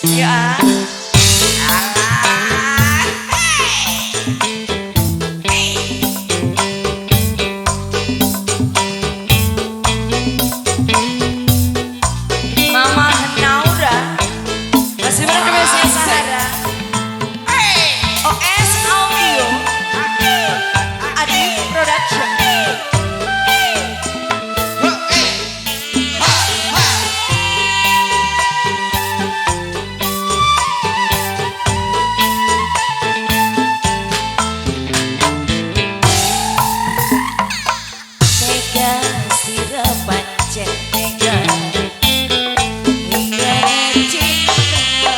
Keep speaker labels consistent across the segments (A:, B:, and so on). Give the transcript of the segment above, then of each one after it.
A: Ya. Mama Naura masih berkebisnya Sahara. OS Audio Adif Production. Tega sirapan tega hingga cinta.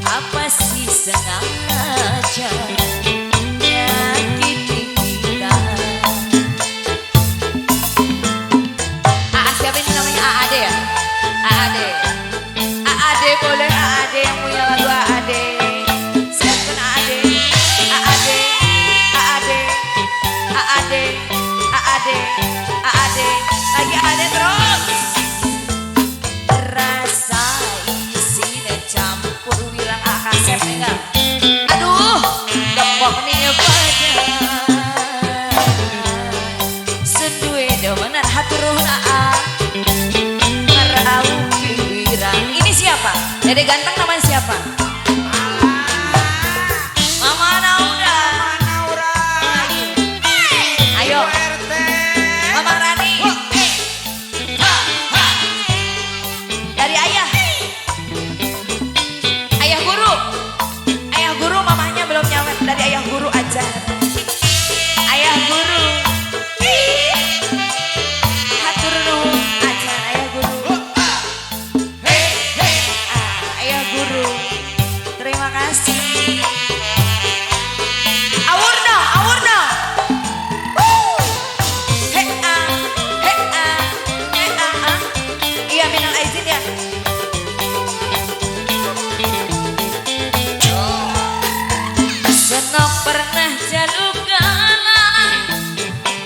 A: Apa sih sengaja nyakiti kita? Siapa ini namanya AAD ya? AAD. AAD boleh AAD yang punya lagu AAD. Siapkan AAD. AAD. AAD. AAD. AAD. AAD. Lagi AAD terus. Rasa isinya campur wirang akasep enggak? Aduh, gembok nih badan. Senduwe demenan haturuhna marau wirang. Ini siapa? Dede ganteng namanya siapa? Mama Naura. Ayo. Mama Rani. Dari ayah. Ayah guru. Ayah guru mamanya belum nyawet. Dari ayah guru aja. Ayah guru. Hatur nuhun ajar ayah guru. Ayah guru. Terima kasih. Awur dong, awur dong. Iya minal aizin ya. Senok pernah jaluk galang,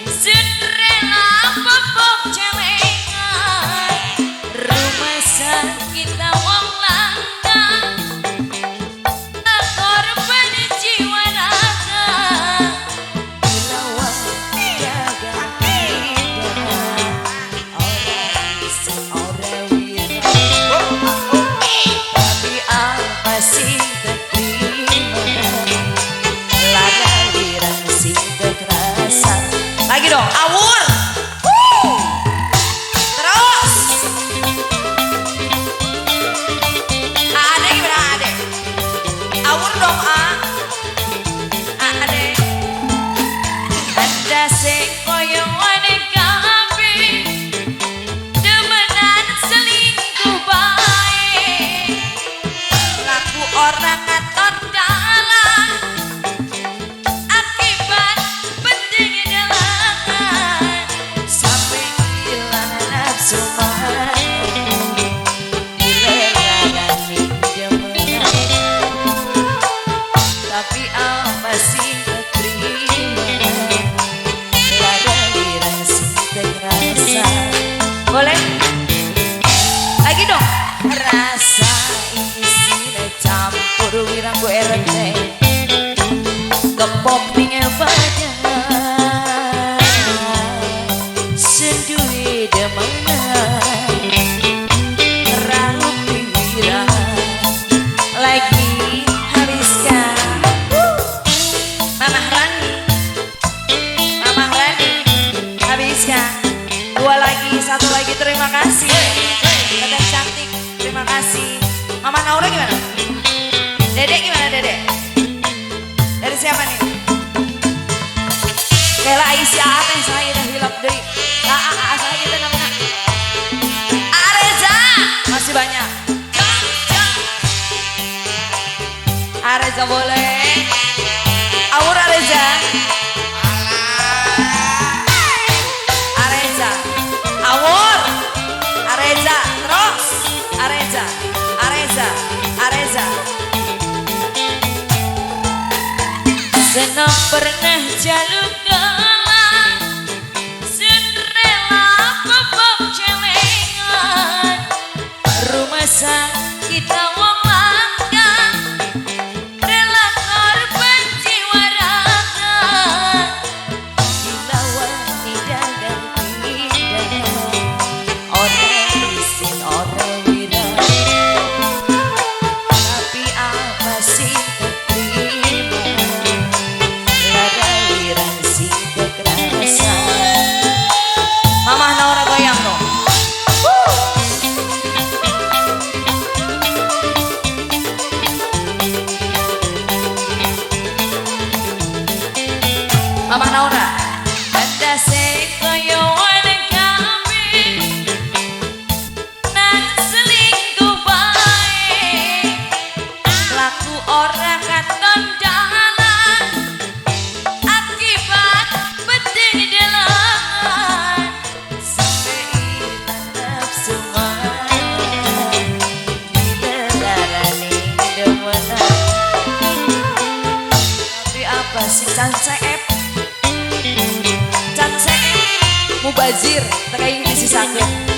A: Cinderella popok celengan, rumah sakit wong langgang, korban jiwa raga, dilawan jaga kita, orang bisa orang wira. Tapi apa sih terima, lara wirang sing terasa. Lagi dong, awur. Terus. Ade gimana ade? Awur dong ade. Ada sing koyo wane kabe, demenan selingkuh bae. Laku orang ngaton dalan, akibat penting dalangan, sampai hilang nafsu main, dilelagan demenan. Tapi apa sih terima, lara wirang sing terasa. Boleh? Lagi dong. Rasa isinya campur wirang bu RT, gembok ning badan, senduwe demenan, raup wirang. Lagi habiskan. Mama Rani. Mama Rani. Habiskan. Dua lagi, satu lagi. Terima kasih. Badan cantik. Terima kasih. Mama Naura gimana? Dede gimana Dede? Dari siapa nih? Kela Aisyah apa yang saya dah hilap dari saya kita namanya Areza. Masih banyak. Areza boleh. Awur Areza. Areza. Awur. Areza. Terus. Areza. Areza. Areza. Senang pernah jaluk galang, Cinderella popok celengan, rumah si Can Ceep Mubazir terakhir disisakan